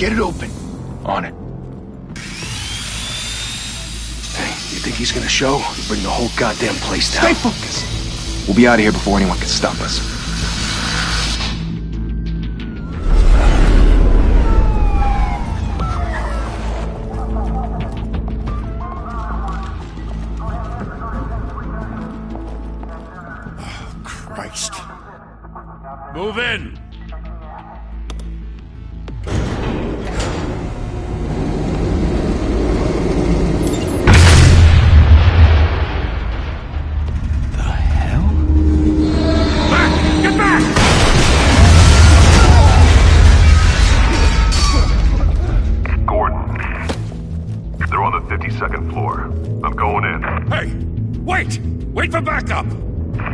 Get it open. On it. Hey, you think he's gonna show? He'll bring the whole goddamn place down. Stay focused! We'll be out of here before anyone can stop us. Christ. Move in! Second floor. I'm going in. Hey! Wait! Wait for backup!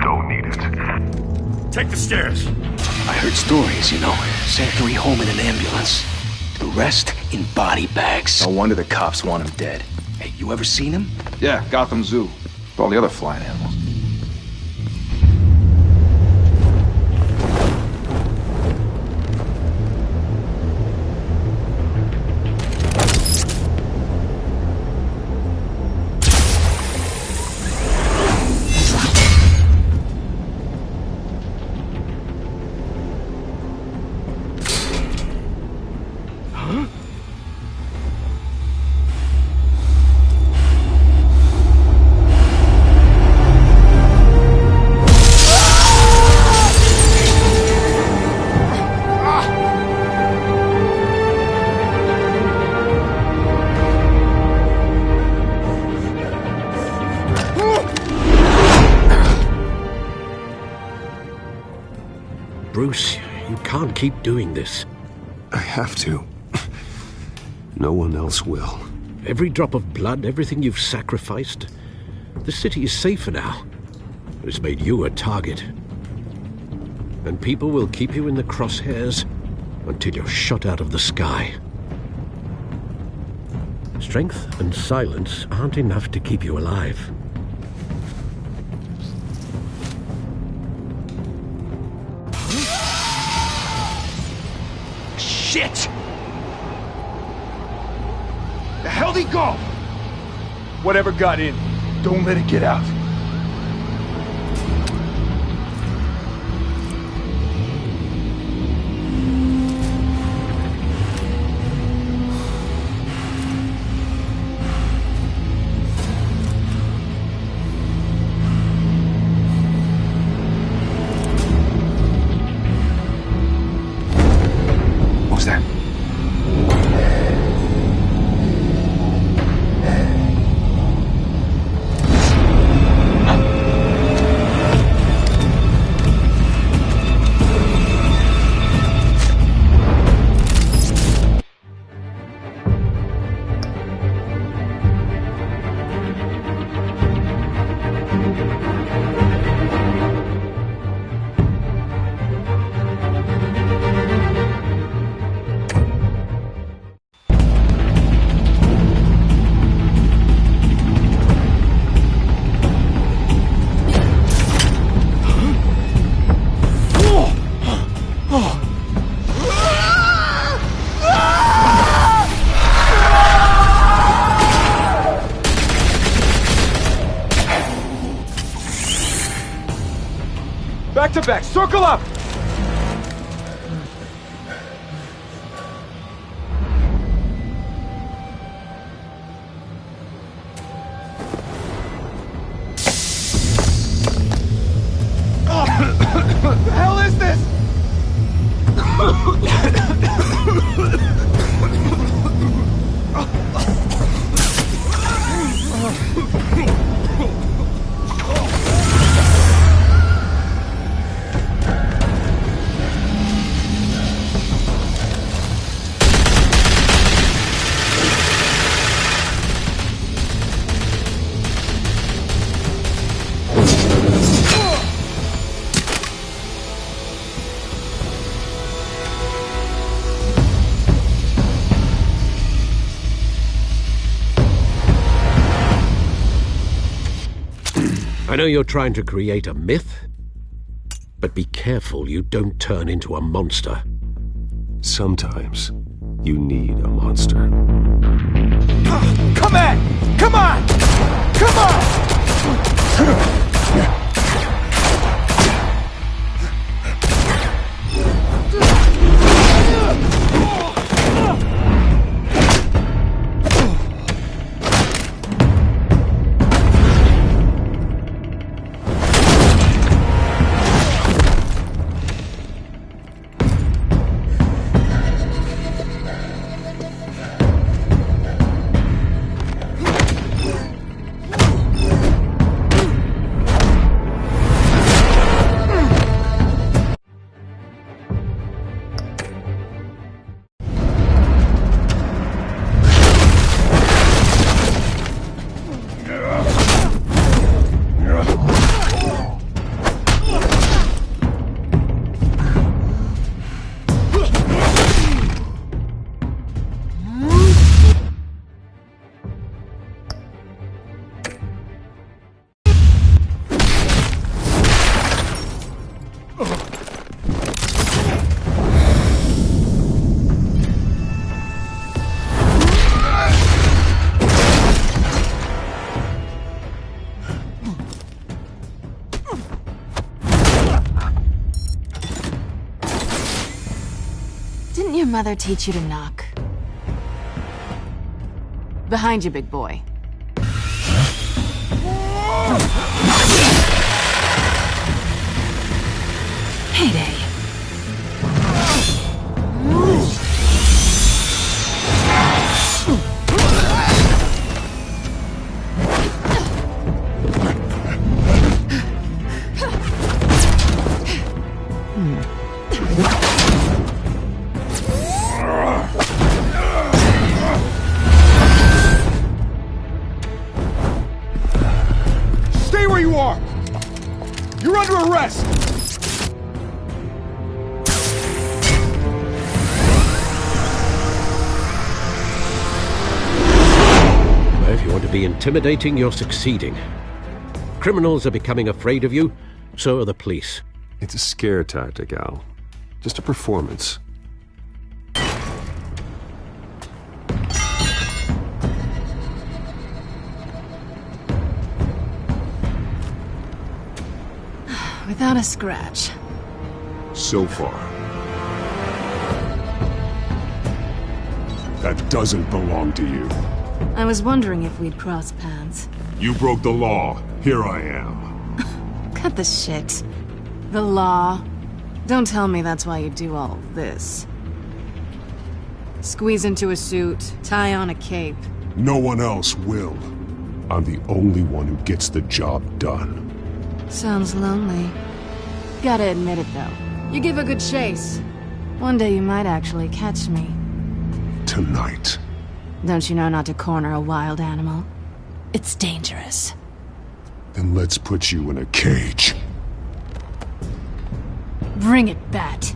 Don't need it. Take the stairs. I heard stories, you know. Sent 3 home in an ambulance. The rest in body bags. No wonder the cops want him dead. Hey, you ever seen him? Yeah, Gotham Zoo. With all the other flying animals. Bruce, you can't keep doing this. I have to. No one else will. Every drop of blood, everything you've sacrificed. The city is safer now. It's made you a target. And people will keep you in the crosshairs until you're shot out of the sky. Strength and silence aren't enough to keep you alive. Shit! The hell'd he go? Whatever got in, don't let it get out. What was that? Back to back, circle up! What the hell is this? I know you're trying to create a myth, but be careful you don't turn into a monster. Sometimes, You need a monster. Come on! Come on! Come on! Didn't your mother teach you to knock? Behind you, big boy. Heyday. Stay where you are! You're under arrest! Well, if you want to be intimidating, you're succeeding. Criminals are becoming afraid of you, so are the police. It's a scare tactic, Al. Just a performance. Without a scratch. So far. That doesn't belong to you. I was wondering if we'd cross paths. You broke the law. Here I am. Cut the shit. The law. Don't tell me that's why you do all this. Squeeze into a suit, tie on a cape. No one else will. I'm the only one who gets the job done. Sounds lonely. Gotta admit it, though. You give a good chase. One day you might actually catch me. Tonight. Don't you know not to corner a wild animal? It's dangerous. Then let's put you in a cage. Bring it, Bat.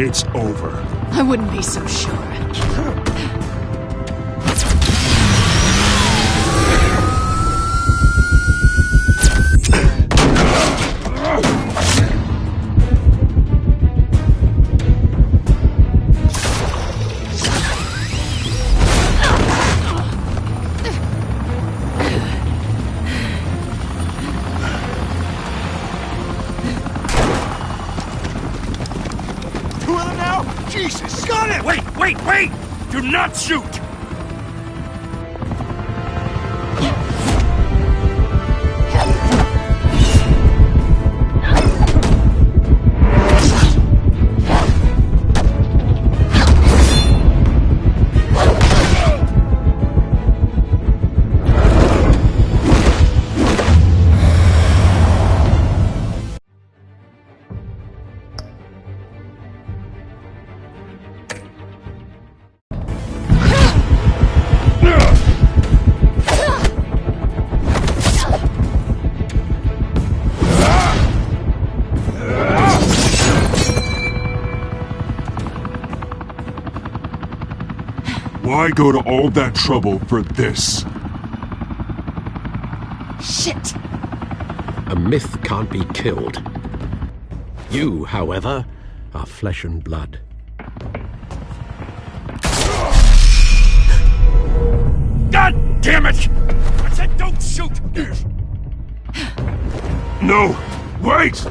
It's over. I wouldn't be so sure. Wait! Do not shoot! Why go to all that trouble for this? Shit! A myth can't be killed. You, however, are flesh and blood. God damn it! I said don't shoot! No! Wait!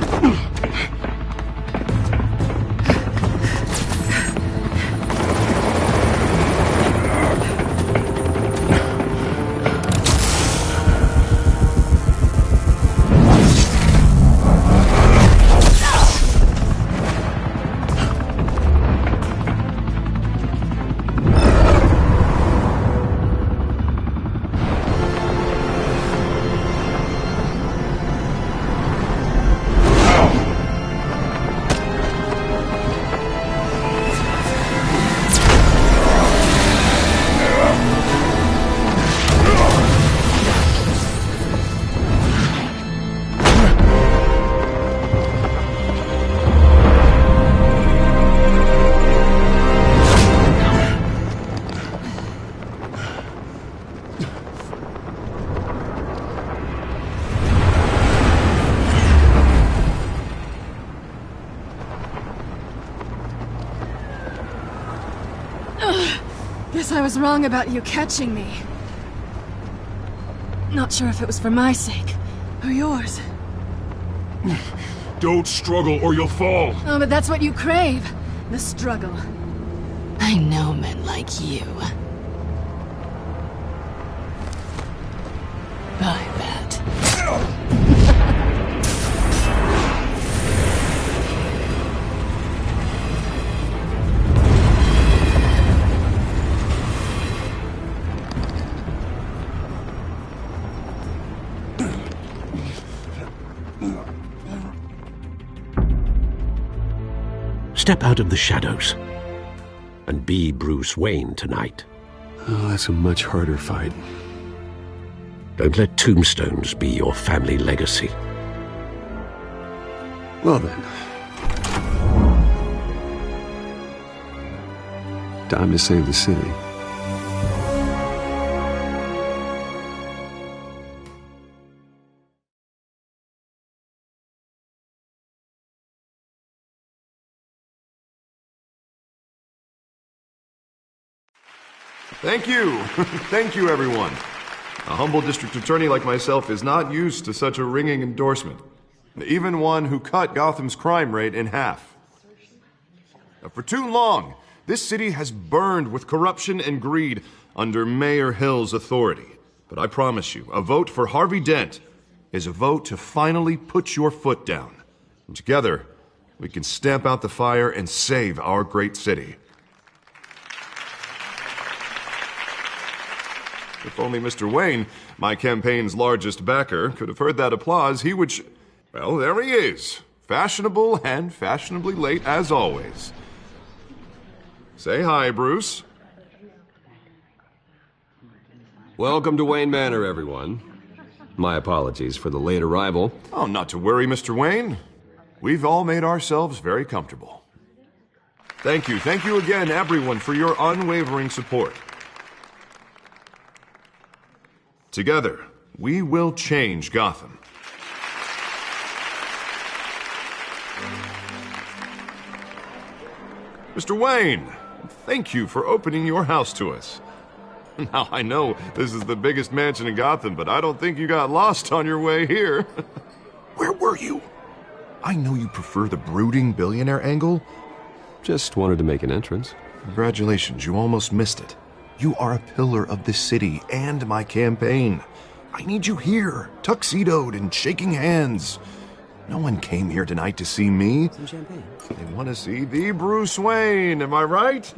Guess I was wrong about you catching me. Not sure if it was for my sake, or yours. Don't struggle or you'll fall. Oh, but that's what you crave. The struggle. I know men like you. I bet. Step out of the shadows and be Bruce Wayne tonight. Oh, that's a much harder fight. Don't let tombstones be your family legacy. Well then. Time to save the city. Thank you. Thank you, everyone. A humble district attorney like myself is not used to such a ringing endorsement. Even one who cut Gotham's crime rate in half. For too long, this city has burned with corruption and greed under Mayor Hill's authority. But I promise you, a vote for Harvey Dent is a vote to finally put your foot down. And together, we can stamp out the fire and save our great city. If only Mr. Wayne, my campaign's largest backer, could have heard that applause, he would well, there he is. Fashionable and fashionably late as always. Say hi, Bruce. Welcome to Wayne Manor, everyone. My apologies for the late arrival. Oh, not to worry, Mr. Wayne. We've all made ourselves very comfortable. Thank you again, everyone, for your unwavering support. Together, we will change Gotham. Mr. Wayne, thank you for opening your house to us. Now, I know this is the biggest mansion in Gotham, but I don't think you got lost on your way here. Where were you? I know you prefer the brooding billionaire angle. Just wanted to make an entrance. Congratulations, you almost missed it. You are a pillar of this city and my campaign. I need you here, tuxedoed and shaking hands. No one came here tonight to see me. Some champagne. They want to see the Bruce Wayne, am I right?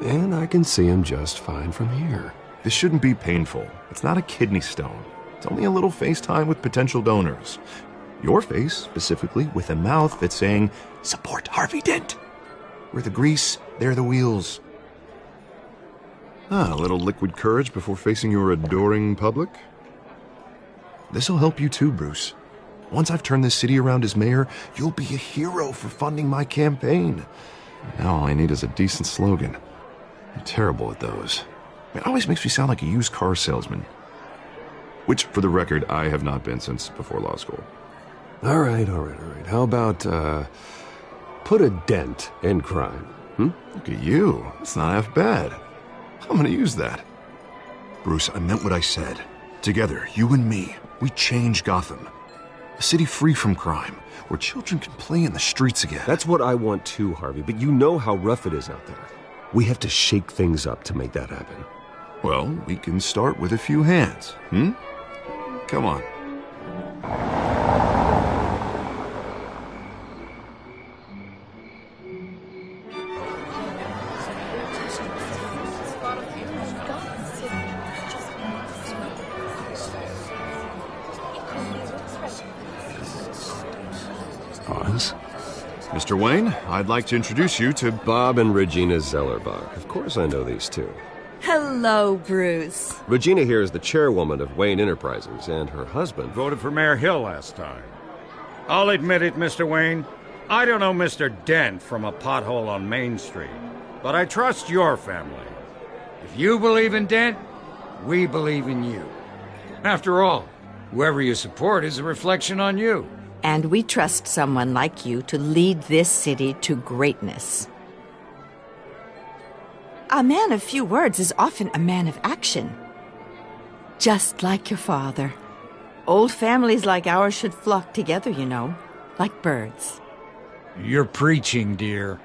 And I can see him just fine from here. This shouldn't be painful. It's not a kidney stone. It's only a little FaceTime with potential donors. Your face, specifically, with a mouth that's saying, "Support Harvey Dent." We're the grease, they're the wheels. A little liquid courage before facing your adoring public. This'll help you too, Bruce. Once I've turned this city around as mayor, you'll be a hero for funding my campaign. Now all I need is a decent slogan. I'm terrible at those. It always makes me sound like a used car salesman. Which, for the record, I have not been since before law school. All right. How about, put a dent in crime, Look at you. It's not half bad. I'm gonna use that. Bruce, I meant what I said. Together, you and me, we change Gotham. A city free from crime, where children can play in the streets again. That's what I want too, Harvey, but you know how rough it is out there. We have to shake things up to make that happen. Well, we can start with a few hands, Come on. Pause. Mr. Wayne, I'd like to introduce you to Bob and Regina Zellerbach. Of course I know these two. Hello, Bruce. Regina here is the chairwoman of Wayne Enterprises, and her husband... Voted for Mayor Hill last time. I'll admit it, Mr. Wayne. I don't know Mr. Dent from a pothole on Main Street, but I trust your family. If you believe in Dent, we believe in you. After all, whoever you support is a reflection on you. And we trust someone like you to lead this city to greatness. A man of few words is often a man of action. Just like your father. Old families like ours should flock together, you know, like birds. You're preaching, dear.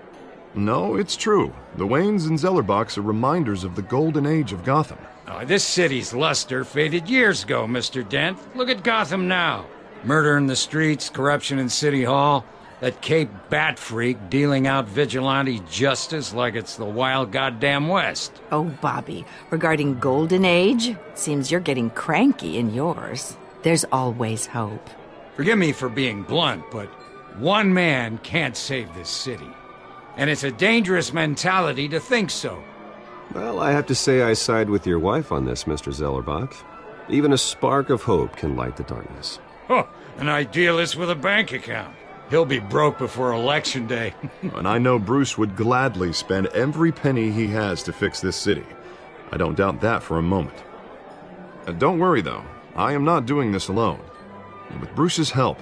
No, it's true. The Waynes and Zellerbachs are reminders of the golden age of Gotham. This city's luster faded years ago, Mr. Dent. Look at Gotham now. Murder in the streets, corruption in City Hall, that Cape Bat freak dealing out vigilante justice like it's the wild goddamn West. Oh, Bobby, regarding Golden Age, it seems you're getting cranky in yours. There's always hope. Forgive me for being blunt, but one man can't save this city. And it's a dangerous mentality to think so. Well, I have to say I side with your wife on this, Mr. Zellerbach. Even a spark of hope can light the darkness. Oh, an idealist with a bank account. He'll be broke before Election Day. And I know Bruce would gladly spend every penny he has to fix this city. I don't doubt that for a moment. Don't worry, though. I am not doing this alone. And with Bruce's help,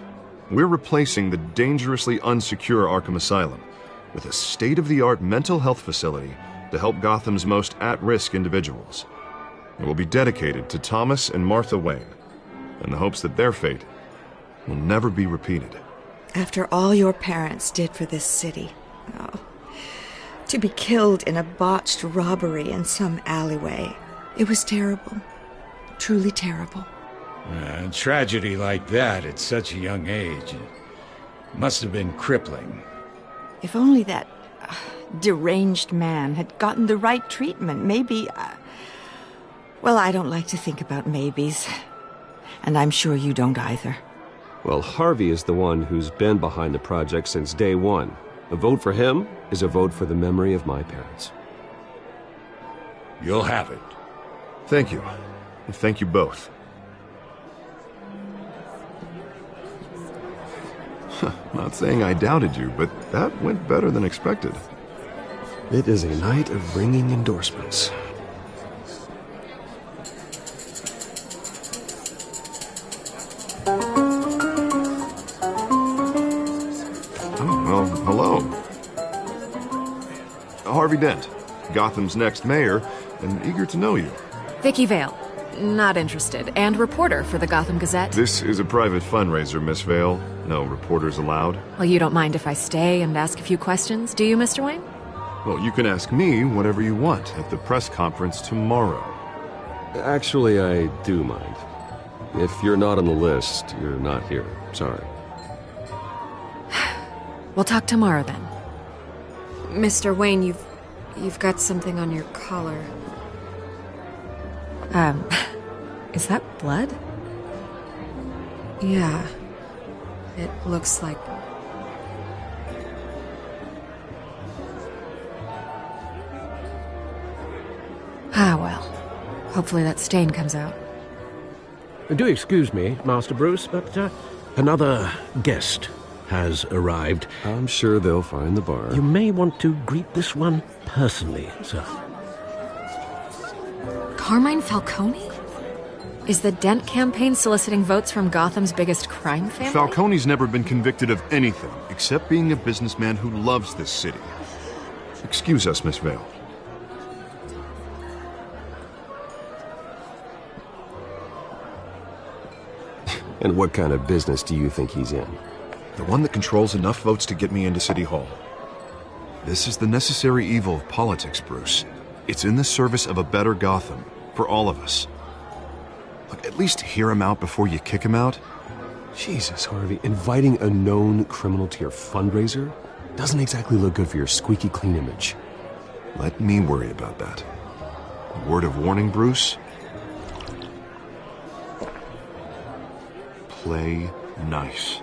we're replacing the dangerously unsecure Arkham Asylum with a state-of-the-art mental health facility to help Gotham's most at-risk individuals. It will be dedicated to Thomas and Martha Wayne, in the hopes that their fate will never be repeated. After all your parents did for this city, to be killed in a botched robbery in some alleyway, it was terrible. Truly terrible. A tragedy like that at such a young age must have been crippling. If only that deranged man had gotten the right treatment, maybe... Well, I don't like to think about maybes. And I'm sure you don't either. Well, Harvey is the one who's been behind the project since day one. A vote for him is a vote for the memory of my parents. You'll have it. Thank you. And thank you both. Not saying I doubted you, but that went better than expected. It is a night of ringing endorsements. Well, hello. Harvey Dent, Gotham's next mayor, and eager to know you. Vicky Vale, not interested, and reporter for the Gotham Gazette. This is a private fundraiser, Miss Vale. No reporters allowed. Well, you don't mind if I stay and ask a few questions, do you, Mr. Wayne? Well, you can ask me whatever you want at the press conference tomorrow. Actually, I do mind. If you're not on the list, you're not here. Sorry. We'll talk tomorrow then. Mr. Wayne, you've got something on your collar. Is that blood? Yeah. It looks like... Ah, well. Hopefully that stain comes out. Do excuse me, Master Bruce, but another guest has arrived. I'm sure they'll find the bar. You may want to greet this one personally, sir. Carmine Falcone? Is the Dent campaign soliciting votes from Gotham's biggest crime family? Falcone's never been convicted of anything except being a businessman who loves this city. Excuse us, Miss Vale. And what kind of business do you think he's in? The one that controls enough votes to get me into City Hall. This is the necessary evil of politics, Bruce. It's in the service of a better Gotham, for all of us. Look, at least hear him out before you kick him out. Jesus, Harvey, inviting a known criminal to your fundraiser doesn't exactly look good for your squeaky clean image. Let me worry about that. A word of warning, Bruce? Play nice.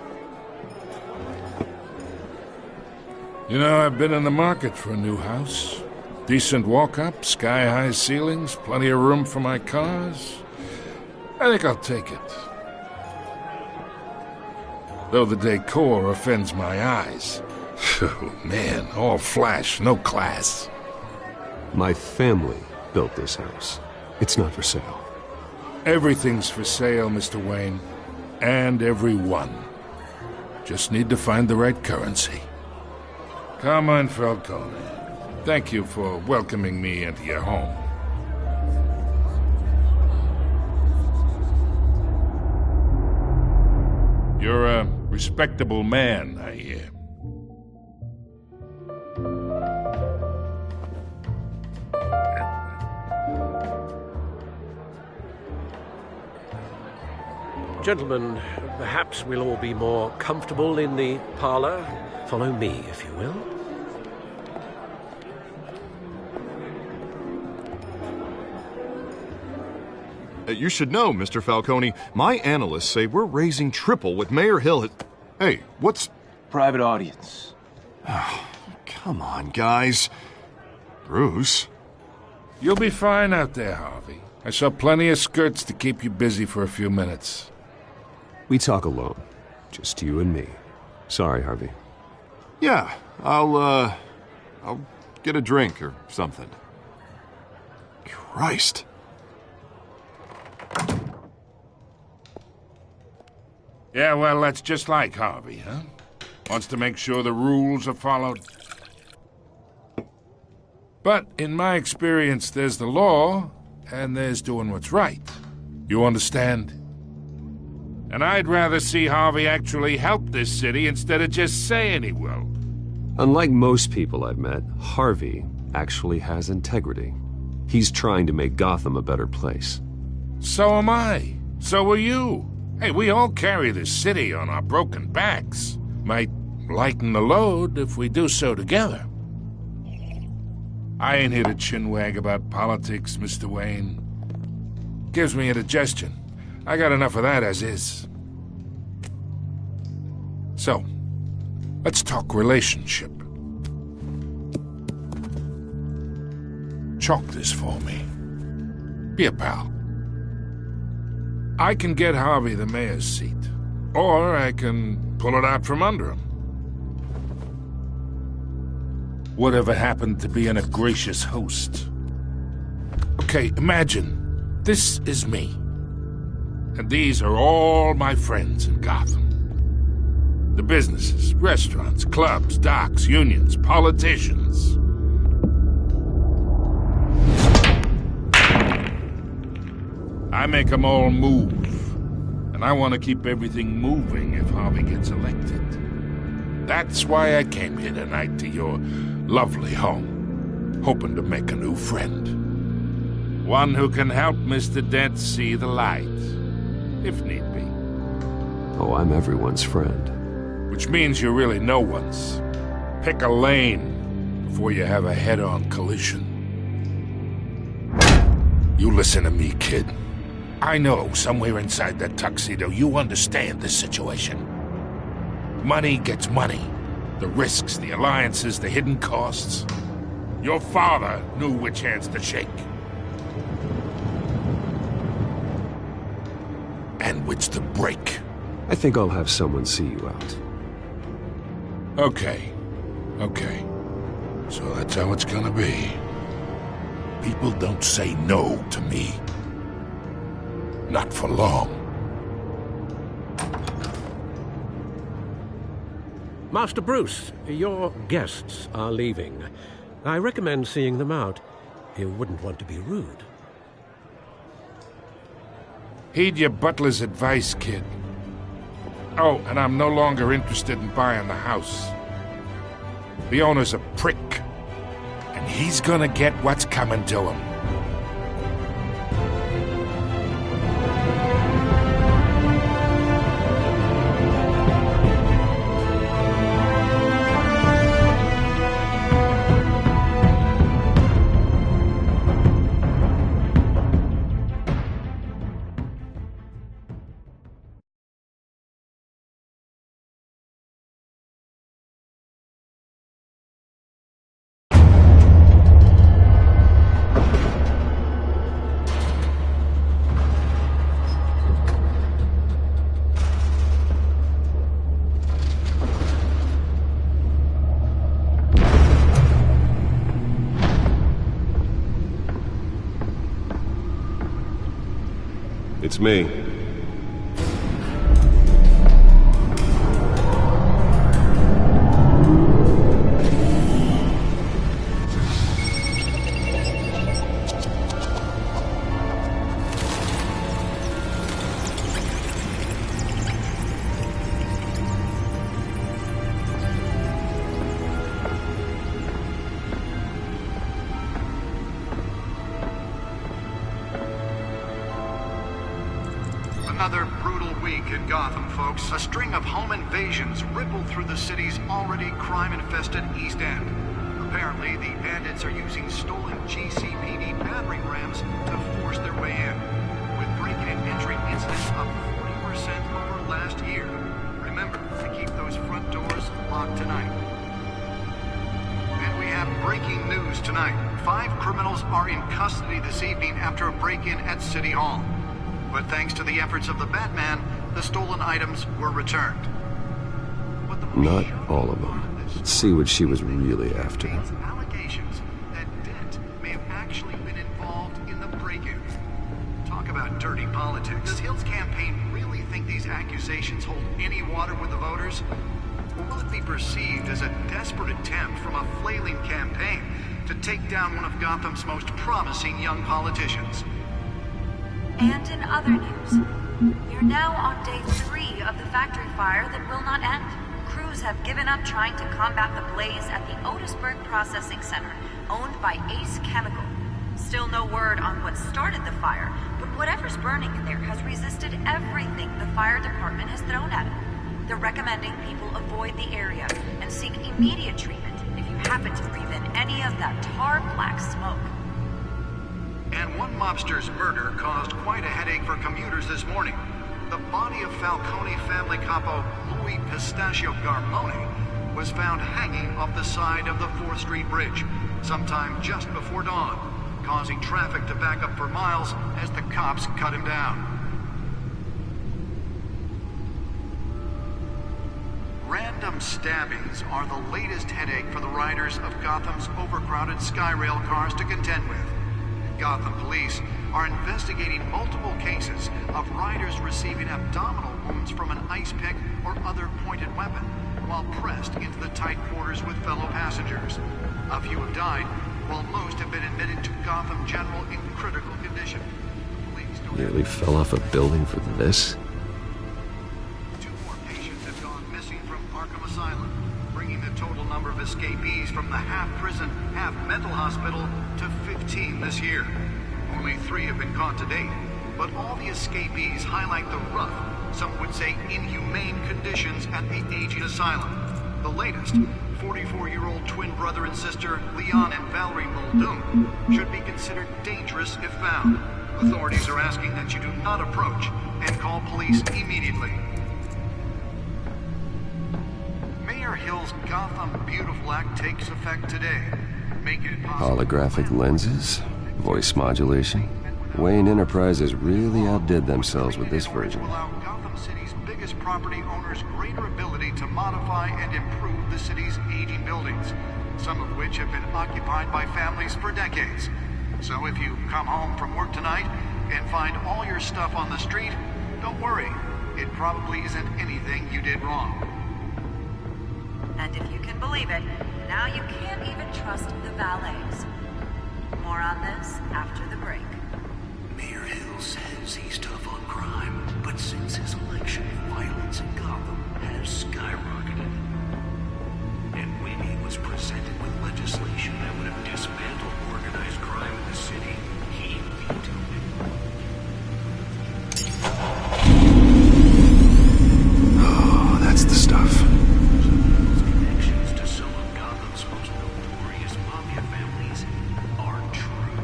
You know, I've been in the market for a new house. Decent walk-up, sky-high ceilings, plenty of room for my cars. I think I'll take it. Though the decor offends my eyes. Oh, man, all flash, no class. My family built this house. It's not for sale. Everything's for sale, Mr. Wayne. And everyone. Just need to find the right currency. Carmine Falcone, thank you for welcoming me into your home. You're a respectable man, I hear. Gentlemen, perhaps we'll all be more comfortable in the parlor. Follow me, if you will. You should know, Mr. Falcone, my analysts say we're raising triple what Mayor Hill. Hey, what's... Private audience. Oh, come on, guys. Bruce? You'll be fine out there, Harvey. I saw plenty of skirts to keep you busy for a few minutes. We talk alone. Just you and me. Sorry, Harvey. Yeah, I'll get a drink or something. Christ. Yeah, well, that's just like Harvey, huh? Wants to make sure the rules are followed. But in my experience, there's the law, and there's doing what's right. You understand? And I'd rather see Harvey actually help this city instead of just saying he will. Unlike most people I've met, Harvey actually has integrity. He's trying to make Gotham a better place. So am I. So are you. Hey, we all carry this city on our broken backs. Might lighten the load if we do so together. I ain't here to chinwag about politics, Mr. Wayne. Gives me indigestion. I got enough of that as is. So, let's talk relationship. Chalk this for me. Be a pal. I can get Harvey the mayor's seat, or I can pull it out from under him. Whatever happened to being a gracious host? Okay, imagine, this is me. And these are all my friends in Gotham. The businesses, restaurants, clubs, docks, unions, politicians. I make them all move. And I want to keep everything moving if Harvey gets elected. That's why I came here tonight to your lovely home. hoping to make a new friend. One who can help Mr. Dent see the light, if need be. Oh, I'm everyone's friend. Which means you're really no one's. Pick a lane before you have a head-on collision. You listen to me, kid. I know somewhere inside that tuxedo you understand this situation. Money gets money. The risks, the alliances, the hidden costs. Your father knew which hands to shake. And which to break. I think I'll have someone see you out. Okay. So that's how it's gonna be. People don't say no to me. Not for long. Master Bruce, your guests are leaving. I recommend seeing them out. You wouldn't want to be rude. Heed your butler's advice, kid. Oh, and I'm no longer interested in buying the house. The owner's a prick, and he's gonna get what's coming to him. It's me. Another brutal week in Gotham, folks. A string of home invasions rippled through the city's already crime-infested East End. Apparently, the bandits are using stolen GCPD battering rams to force their way in, with break-in and entry incidents up 40% over last year. Remember to keep those front doors locked tonight. And we have breaking news tonight. 5 criminals are in custody this evening after a break-in at City Hall. But thanks to the efforts of the Batman, the stolen items were returned. Not all of them. Let's see what she was really after. Allegations that Dent may have actually been involved in the break-in. Talk about dirty politics. Does Hill's campaign really think these accusations hold any water with the voters? Or will it be perceived as a desperate attempt from a flailing campaign to take down one of Gotham's most promising young politicians? And in other news, you're now on day 3 of the factory fire that will not end. Crews have given up trying to combat the blaze at the Otisburg Processing Center, owned by Ace Chemical. Still no word on what started the fire, but whatever's burning in there has resisted everything the fire department has thrown at it. They're recommending people avoid the area and seek immediate treatment if you happen to breathe in any of that tar black smoke. And one mobster's murder caused quite a headache for commuters this morning. The body of Falcone family capo Louis Pistachio Garmone was found hanging off the side of the 4th Street Bridge sometime just before dawn, causing traffic to back up for miles as the cops cut him down. Random stabbings are the latest headache for the riders of Gotham's overcrowded Skyrail cars to contend with. Gotham police are investigating multiple cases of riders receiving abdominal wounds from an ice pick or other pointed weapon while pressed into the tight quarters with fellow passengers. A few have died, while most have been admitted to Gotham General in critical condition. Nearly fell off a building for this? 2 more patients have gone missing from Arkham Asylum, bringing the total number of escapees from the half-prison, half-mental hospital to 15 this year. Only 3 have been caught to date, but all the escapees highlight the rough, some would say inhumane conditions at the aging asylum. The latest, 44-year-old twin brother and sister Leon and Valerie Muldoon, should be considered dangerous if found. Authorities are asking that you do not approach and call police immediately. Mayor Hill's Gotham Beautiful Act takes effect today, making it possible... Holographic lenses? Voice modulation? Wayne Enterprises really outdid themselves with this version. Allow Gotham City's biggest property owners greater ability to modify and improve the city's aging buildings, some of which have been occupied by families for decades. So if you come home from work tonight and find all your stuff on the street, don't worry. It probably isn't anything you did wrong. And if you can believe it, now you can't even trust the valets. More on this after the break. Mayor Hill says he's tough on crime, but since his election, violence in Gotham has skyrocketed. And when he was presented with legislation that would have dismantled organized crime in the city, he vetoed it. Oh, that's the stuff. Connections to some of Gotham's most notorious mafia families are true.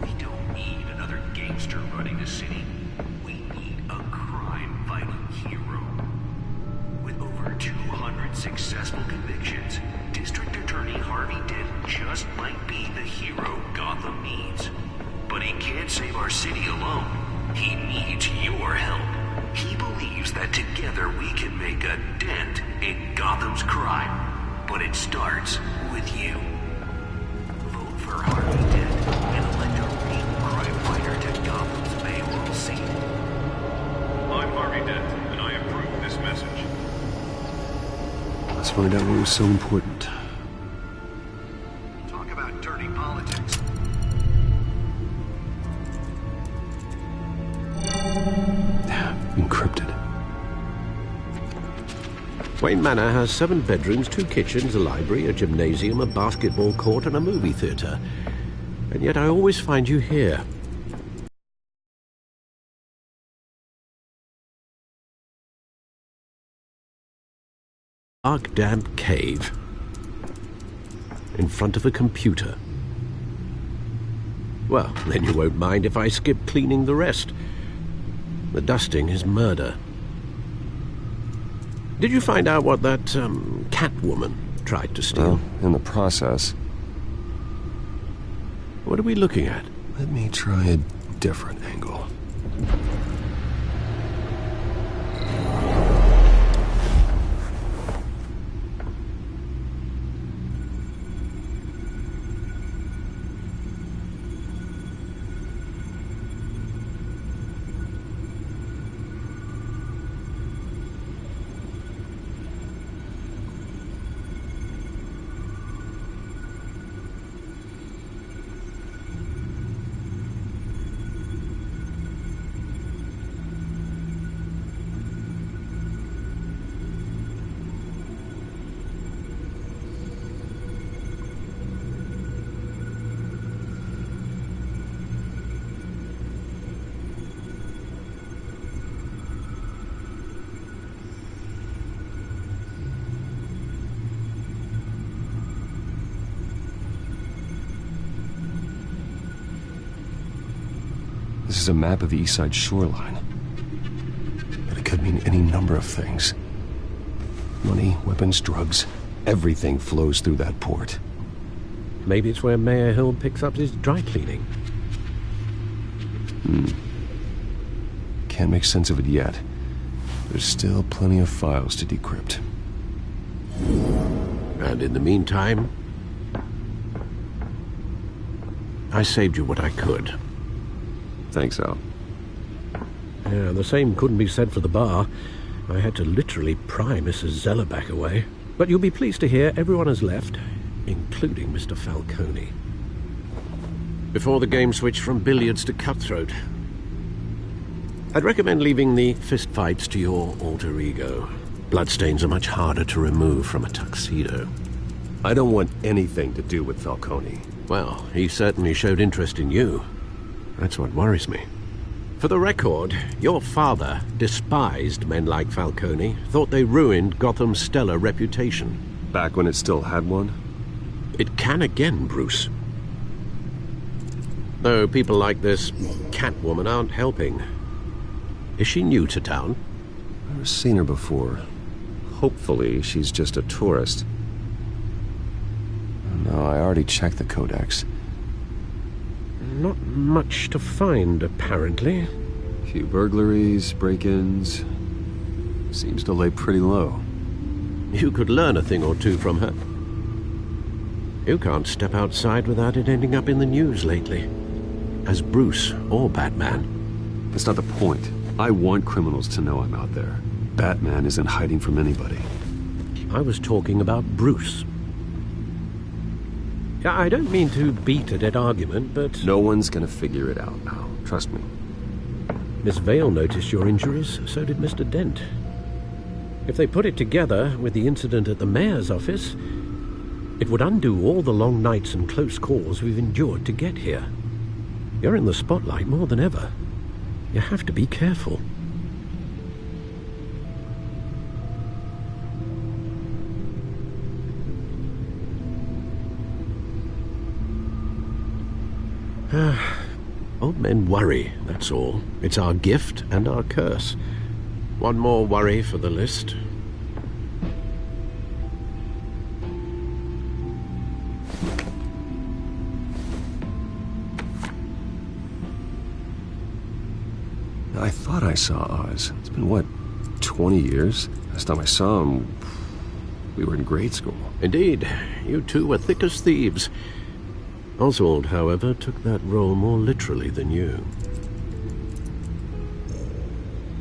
We don't need another gangster running the city. We need a crime-fighting hero. With over 200 successful convictions, District Attorney Harvey Dent just might be the hero Gotham needs. But he can't save our city alone. He needs your help. He believes that together we can make a dent in Gotham's crime. But it starts with you. Vote for Harvey Dent and elect a real crime fighter to Gotham's mayoral seat. I'm Harvey Dent, and I approve this message. Let's find out what was so important. Talk about dirty politics. Encrypted. Wayne Manor has 7 bedrooms, 2 kitchens, a library, a gymnasium, a basketball court, and a movie theatre. And yet I always find you here. Dark, damp cave. In front of a computer. Well, then you won't mind if I skip cleaning the rest. The dusting is murder. Did you find out what that, Catwoman tried to steal? Well, in the process. What are we looking at? Let me try a different angle. This is a map of the East Side shoreline. But it could mean any number of things. Money, weapons, drugs, everything flows through that port. Maybe it's where Mayor Hill picks up his dry cleaning. Can't make sense of it yet. There's still plenty of files to decrypt. And in the meantime, I saved you what I could. Thanks, Al. Yeah, the same couldn't be said for the bar. I had to literally pry Mrs. Zellerback away. But you'll be pleased to hear everyone has left, including Mr. Falcone. Before the game switched from billiards to cutthroat. I'd recommend leaving the fistfights to your alter ego. Bloodstains are much harder to remove from a tuxedo. I don't want anything to do with Falcone. Well, he certainly showed interest in you. That's what worries me. For the record, your father despised men like Falcone, thought they ruined Gotham's stellar reputation. Back when it still had one? It can again, Bruce. Though people like this Catwoman aren't helping. Is she new to town? I've never seen her before. Hopefully, she's just a tourist. No, I already checked the codex. Not much to find, apparently. A few burglaries, break-ins. Seems to lay pretty low. You could learn a thing or two from her. You can't step outside without it ending up in the news lately. As Bruce or Batman. That's not the point. I want criminals to know I'm out there. Batman isn't hiding from anybody. I was talking about Bruce. I don't mean to beat a dead argument, but... No one's gonna figure it out now. Trust me. Miss Vale noticed your injuries, so did Mr. Dent. If they put it together with the incident at the mayor's office, it would undo all the long nights and close calls we've endured to get here. You're in the spotlight more than ever. You have to be careful. Old men worry, that's all. It's our gift and our curse. One more worry for the list. I thought I saw Oz. It's been, what, 20 years? Last time I saw him, we were in grade school. Indeed. You two were thick as thieves. Oswald, however, took that role more literally than you.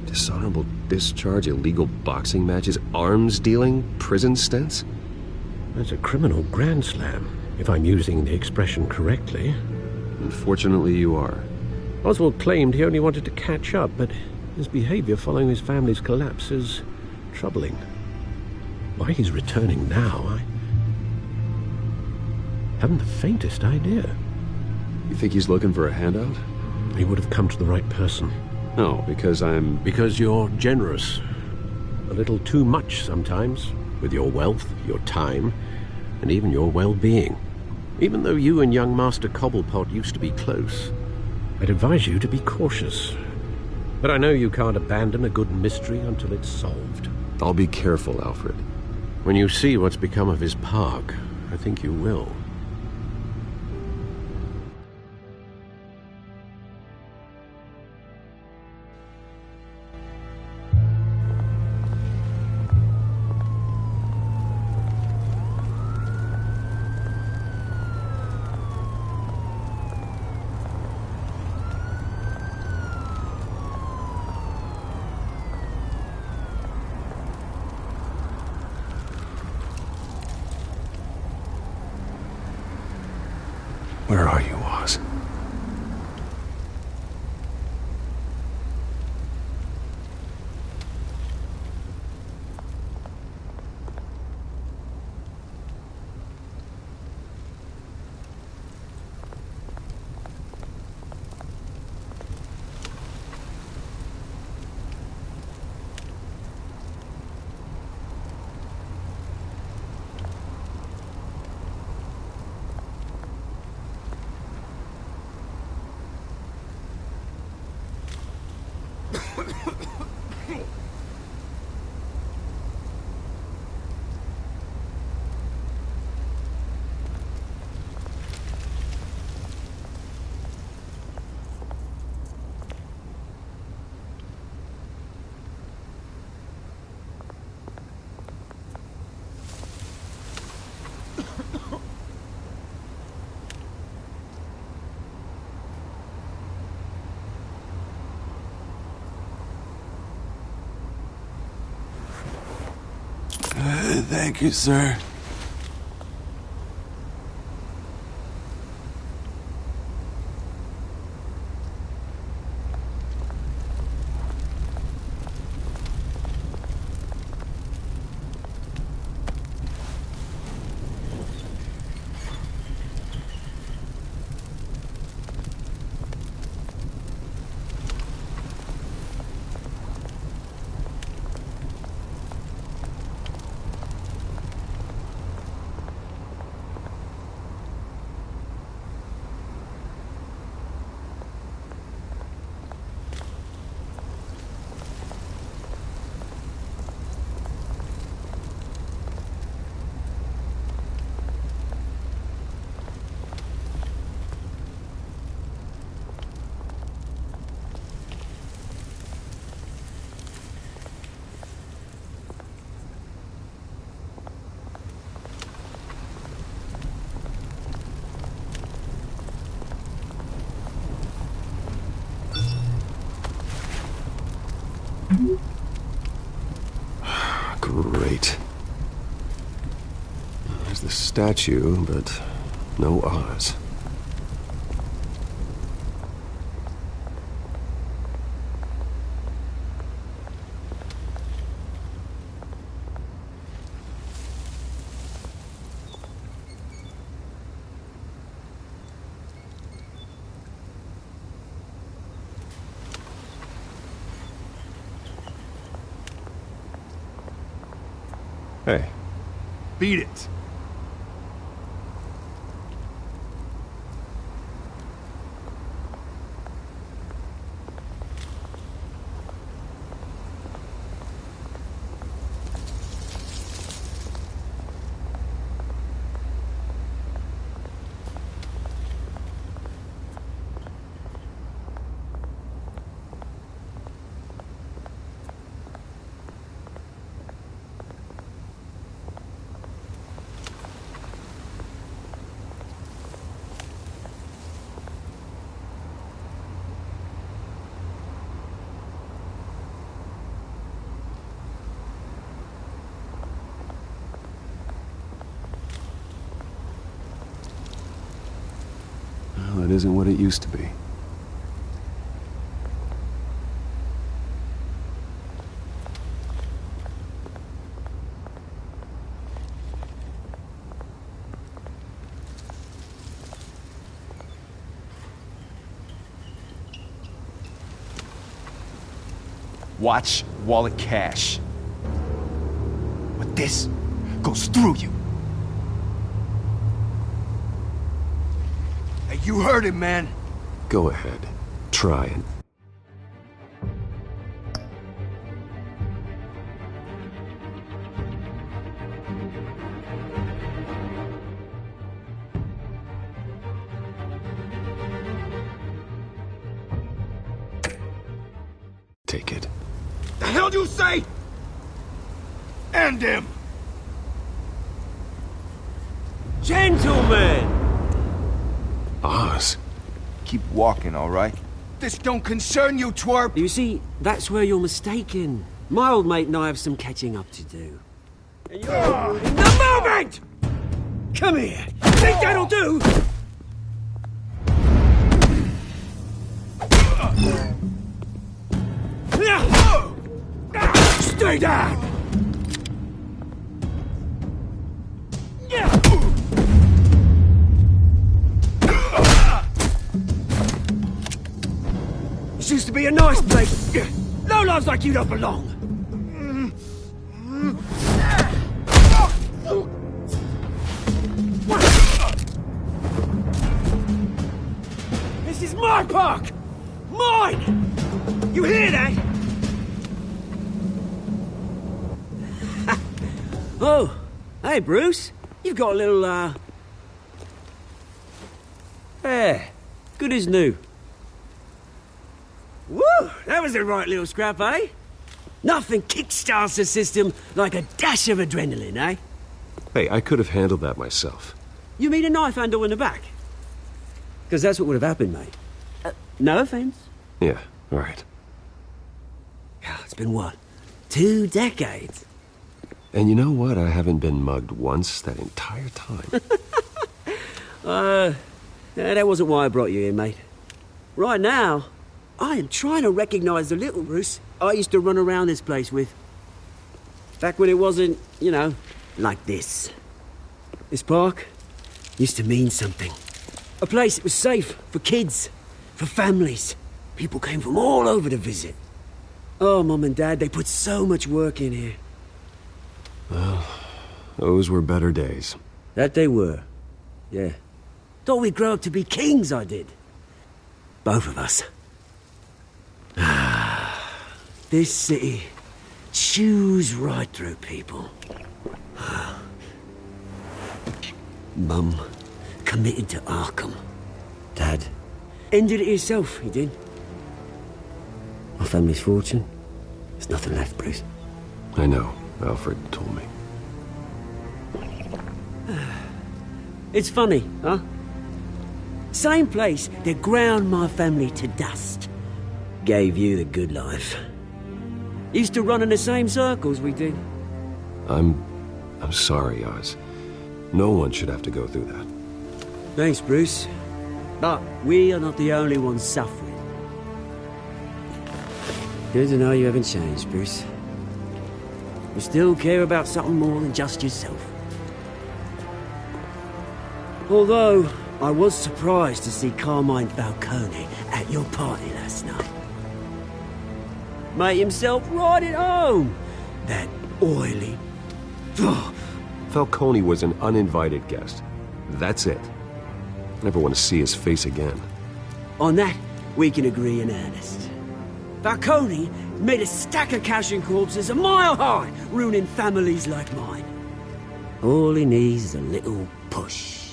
Dishonorable discharge, illegal boxing matches, arms dealing, prison stints? That's a criminal grand slam, if I'm using the expression correctly. Unfortunately, you are. Oswald claimed he only wanted to catch up, but his behavior following his family's collapse is troubling. Why he's returning now, I haven't the faintest idea. You think he's looking for a handout? He would have come to the right person. No, because I'm... Because you're generous. A little too much sometimes, with your wealth, your time, and even your well-being. Even though you and young Master Cobblepot used to be close, I'd advise you to be cautious. But I know you can't abandon a good mystery until it's solved. I'll be careful, Alfred. When you see what's become of his park, I think you will. Where are you, Oz? Thank you, sir. Great. There's the statue, but no Oz. Hey. Beat it. Well, it isn't what it used to be. Watch wallet cash. But this goes through you. Hey, you heard it, man. Go ahead. Try it. Take it. The hell do you say? End him! Gentlemen! Oz. Keep walking, all right? This don't concern you, twerp! You see, that's where you're mistaken. My old mate and I have some catching up to do. And you're in the moment! Come here! Think that'll do? Stay down! This used to be a nice place. No lives like you don't belong. This is my park! Mine! You hear that? Oh, hey, Bruce. You've got a little, Yeah, good as new. Woo! That was a right little scrap, eh? Nothing kickstarts the system like a dash of adrenaline, eh? Hey, I could have handled that myself. You mean a knife handle in the back? Because that's what would have happened, mate. No offense. Yeah, all right. It's been what? 2 decades? And you know what? I haven't been mugged once that entire time. That wasn't why I brought you here, mate. Right now, I am trying to recognize the little Bruce I used to run around this place with. Back when it wasn't, you know, like this. This park used to mean something. A place that was safe for kids, for families. People came from all over to visit. Oh, Mum and Dad, they put so much work in here. Well, those were better days. That they were. Yeah. Thought we'd grow up to be kings, I did. Both of us. This city chews right through people. Mum committed to Arkham. Dad ended it himself, he did. My family's fortune, there's nothing left, Bruce. I know. Alfred told me. It's funny, huh? Same place that ground my family to dust gave you the good life. Used to run in the same circles we did. I'm sorry, Oz. No one should have to go through that. Thanks, Bruce. But we are not the only ones suffering. Good to know you haven't changed, Bruce. You still care about something more than just yourself. Although, I was surprised to see Carmine Falcone at your party last night. Made himself right at home. That oily... Falcone was an uninvited guest. That's it. Never want to see his face again. On that, we can agree in earnest. Falcone made a stack of cash and corpses a mile high, ruining families like mine. All he needs is a little push.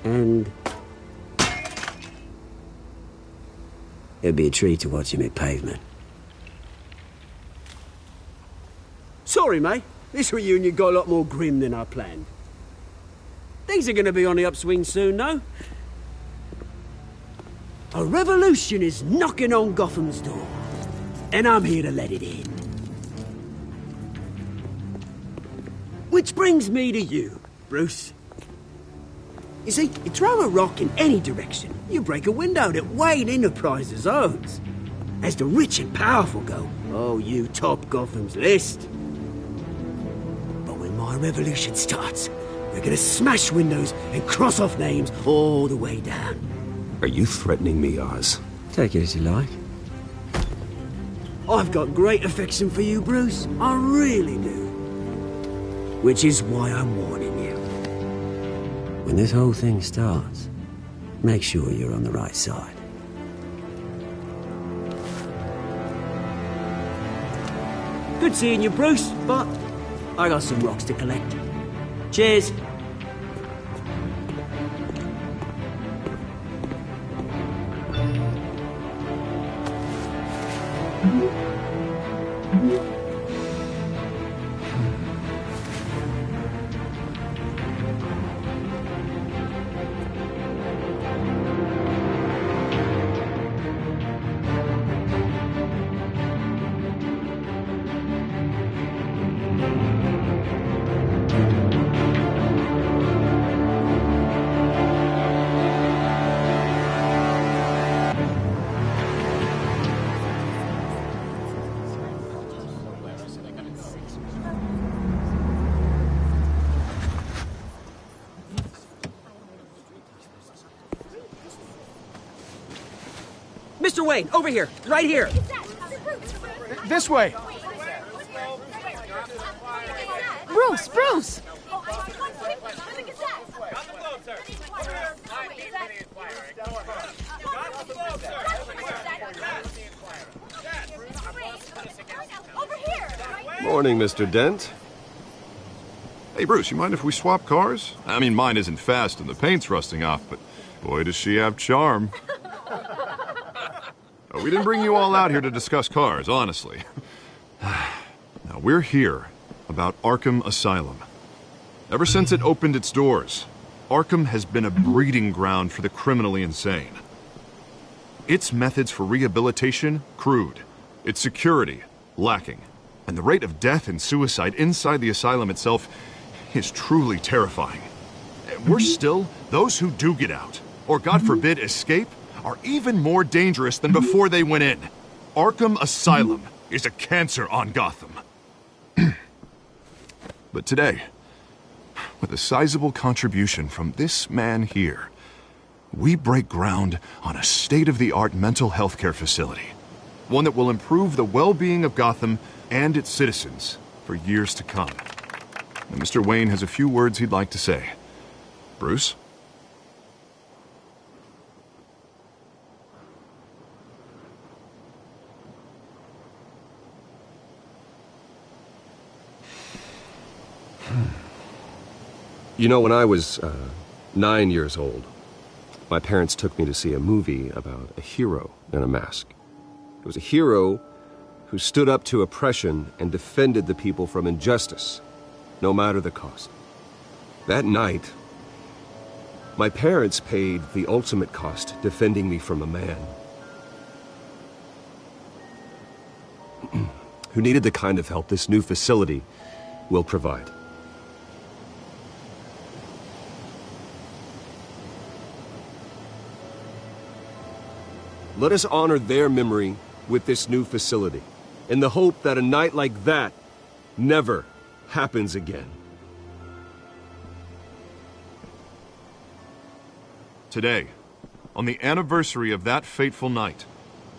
And... it'd be a treat to watch him at pavement. Sorry, mate. This reunion got a lot more grim than I planned. Things are gonna be on the upswing soon, though. A revolution is knocking on Gotham's door. And I'm here to let it in. Which brings me to you, Bruce. You see, you throw a rock in any direction, you break a window that Wayne Enterprises owns. As the rich and powerful go, oh, you top Gotham's list. But when my revolution starts, we're gonna smash windows and cross off names all the way down. Are you threatening me, Oz? Take it as you like. I've got great affection for you, Bruce. I really do. Which is why I'm warning you. When this whole thing starts, make sure you're on the right side. Good seeing you, Bruce, but I got some rocks to collect. Cheers. Mr. Wayne, over here, right here. This way. Bruce, Bruce! Morning, Mr. Dent. Hey, Bruce, you mind if we swap cars? I mean, mine isn't fast and the paint's rusting off, but boy, does she have charm. We didn't bring you all out here to discuss cars, honestly. Now, we're here about Arkham Asylum. Ever since it opened its doors, Arkham has been a breeding ground for the criminally insane. Its methods for rehabilitation, crude. Its security, lacking. And the rate of death and suicide inside the asylum itself is truly terrifying. Worse still, those who do get out, or God forbid escape, are even more dangerous than before they went in. Arkham Asylum is a cancer on Gotham. But today, with a sizable contribution from this man here, we break ground on a state-of-the-art mental health care facility. One that will improve the well-being of Gotham and its citizens for years to come. And Mr. Wayne has a few words he'd like to say. Bruce? You know, when I was 9 years old, my parents took me to see a movie about a hero in a mask. It was a hero who stood up to oppression and defended the people from injustice, no matter the cost. That night, my parents paid the ultimate cost defending me from a man who needed the kind of help this new facility will provide. Let us honor their memory with this new facility, in the hope that a night like that never happens again. Today, on the anniversary of that fateful night,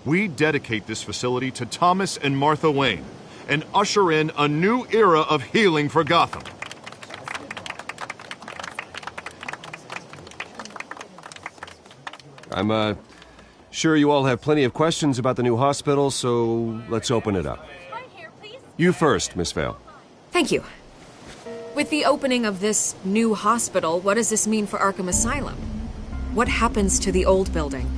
we dedicate this facility to Thomas and Martha Wayne and usher in a new era of healing for Gotham. I'm, sure you all have plenty of questions about the new hospital, so let's open it up. You first, Miss Vale. Thank you. With the opening of this new hospital, what does this mean for Arkham Asylum? What happens to the old building?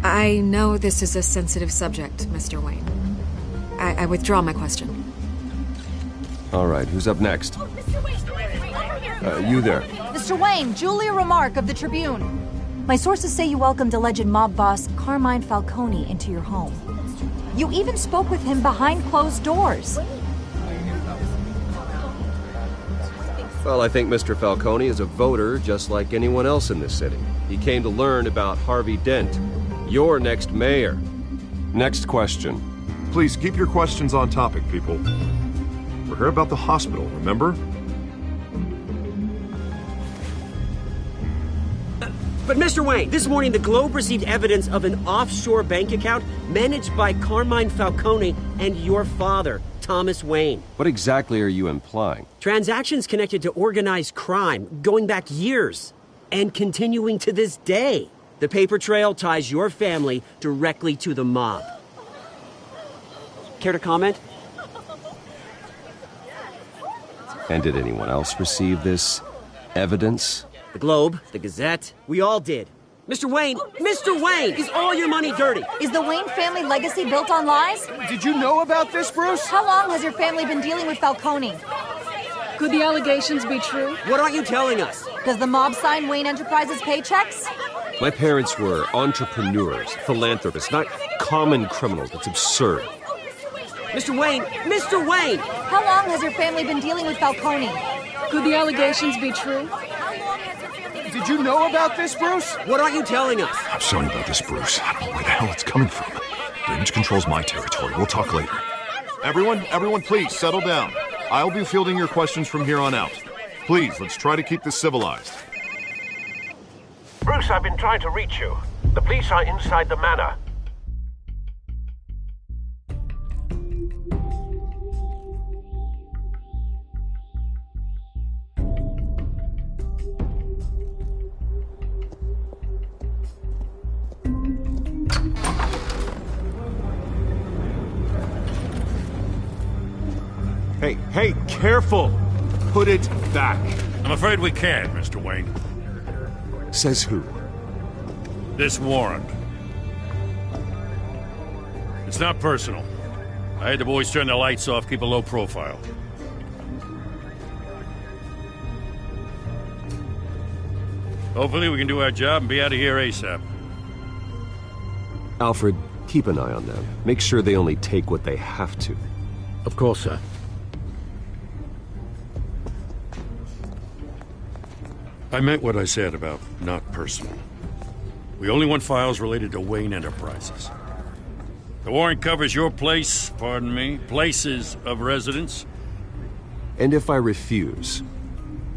I know this is a sensitive subject, Mr. Wayne. I withdraw my question. All right, who's up next? You there. Mr. Wayne, Julia Remark of the Tribune. My sources say you welcomed alleged mob boss Carmine Falcone into your home. You even spoke with him behind closed doors. Well, I think Mr. Falcone is a voter just like anyone else in this city. He came to learn about Harvey Dent, your next mayor. Next question. Please keep your questions on topic, people. We're here about the hospital, remember? But Mr. Wayne, this morning the Globe received evidence of an offshore bank account managed by Carmine Falcone and your father, Thomas Wayne. What exactly are you implying? Transactions connected to organized crime going back years and continuing to this day. The paper trail ties your family directly to the mob. Care to comment? And did anyone else receive this evidence? The Globe, the Gazette, we all did. Mr. Wayne, is all your money dirty? Is the Wayne family legacy built on lies? Did you know about this, Bruce? How long has your family been dealing with Falcone? Could the allegations be true? What aren't you telling us? Does the mob sign Wayne Enterprises paychecks? My parents were entrepreneurs, philanthropists, not common criminals. That's absurd. Mr. Wayne! How long has your family been dealing with Falcone? Could the allegations be true? Did you know about this, Bruce? What aren't you telling us? I'm sorry about this, Bruce. I don't know where the hell it's coming from. Damage control's my territory. We'll talk later. Everyone, please settle down. I'll be fielding your questions from here on out. Please, let's try to keep this civilized. Bruce, I've been trying to reach you. The police are inside the manor. Hey, careful! Put it back. I'm afraid we can't, Mr. Wayne. Says who? This warrant. It's not personal. I had the boys turn the lights off, keep a low profile. Hopefully we can do our job and be out of here ASAP. Alfred, keep an eye on them. Make sure they only take what they have to. Of course, sir. I meant what I said about not personal. We only want files related to Wayne Enterprises. The warrant covers your places of residence. And if I refuse?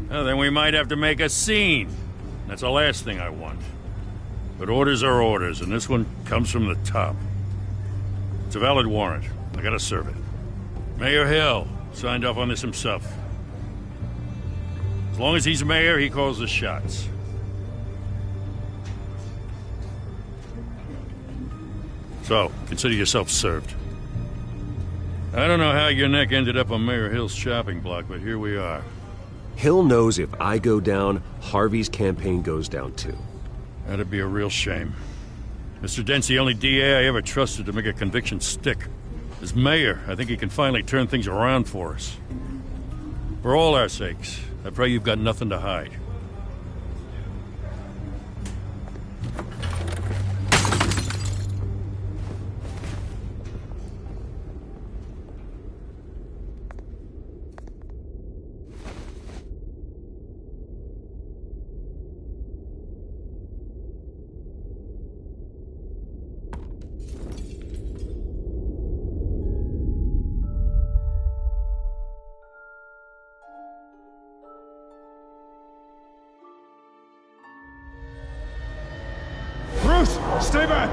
Well, then we might have to make a scene. That's the last thing I want. But orders are orders, and this one comes from the top. It's a valid warrant. I gotta serve it. Mayor Hill signed off on this himself. As long as he's mayor, he calls the shots. So, consider yourself served. I don't know how your neck ended up on Mayor Hill's shopping block, but here we are. Hill knows if I go down, Harvey's campaign goes down too. That'd be a real shame. Mr. Dent's the only DA I ever trusted to make a conviction stick. As mayor, I think he can finally turn things around for us. For all our sakes, I pray you've got nothing to hide. Stay back!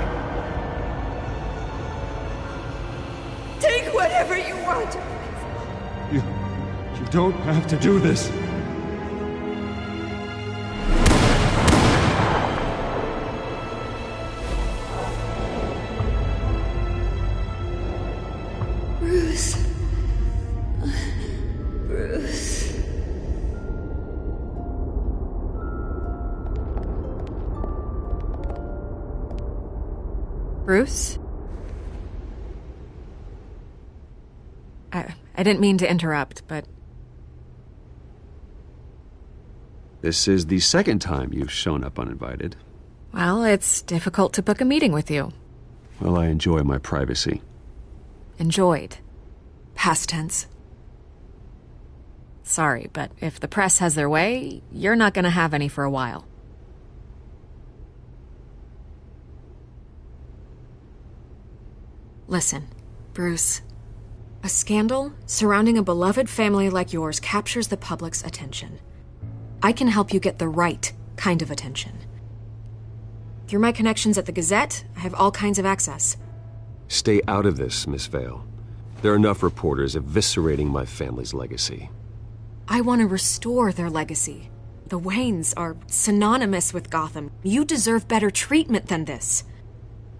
Take whatever you want. You don't have to do this. Bruce. Bruce. Bruce? I didn't mean to interrupt, but... This is the second time you've shown up uninvited. Well, it's difficult to book a meeting with you. Well, I enjoy my privacy. Enjoyed. Past tense. Sorry, but if the press has their way, you're not gonna have any for a while. Listen, Bruce. A scandal surrounding a beloved family like yours captures the public's attention. I can help you get the right kind of attention. Through my connections at the Gazette, I have all kinds of access. Stay out of this, Miss Vale. There are enough reporters eviscerating my family's legacy. I want to restore their legacy. The Waynes are synonymous with Gotham. You deserve better treatment than this.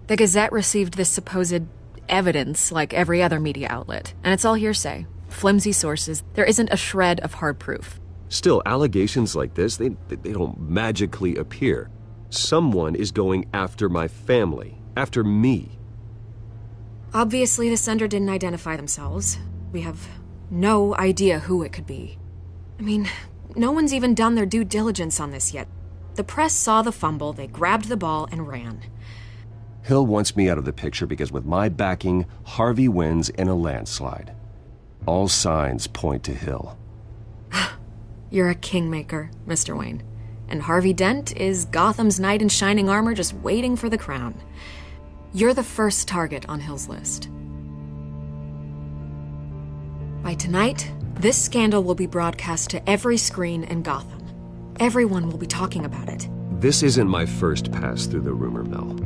The Gazette received this supposed evidence like every other media outlet, and it's all hearsay. Flimsy sources. There isn't a shred of hard proof. Still, allegations like this, they don't magically appear. Someone is going after my family, after me. Obviously, the sender didn't identify themselves. We have no idea who it could be. I mean, no one's even done their due diligence on this yet. The press saw the fumble, they grabbed the ball and ran. Hill wants me out of the picture because with my backing, Harvey wins in a landslide. All signs point to Hill. You're a kingmaker, Mr. Wayne. And Harvey Dent is Gotham's knight in shining armor just waiting for the crown. You're the first target on Hill's list. By tonight, this scandal will be broadcast to every screen in Gotham. Everyone will be talking about it. This isn't my first pass through the rumor mill.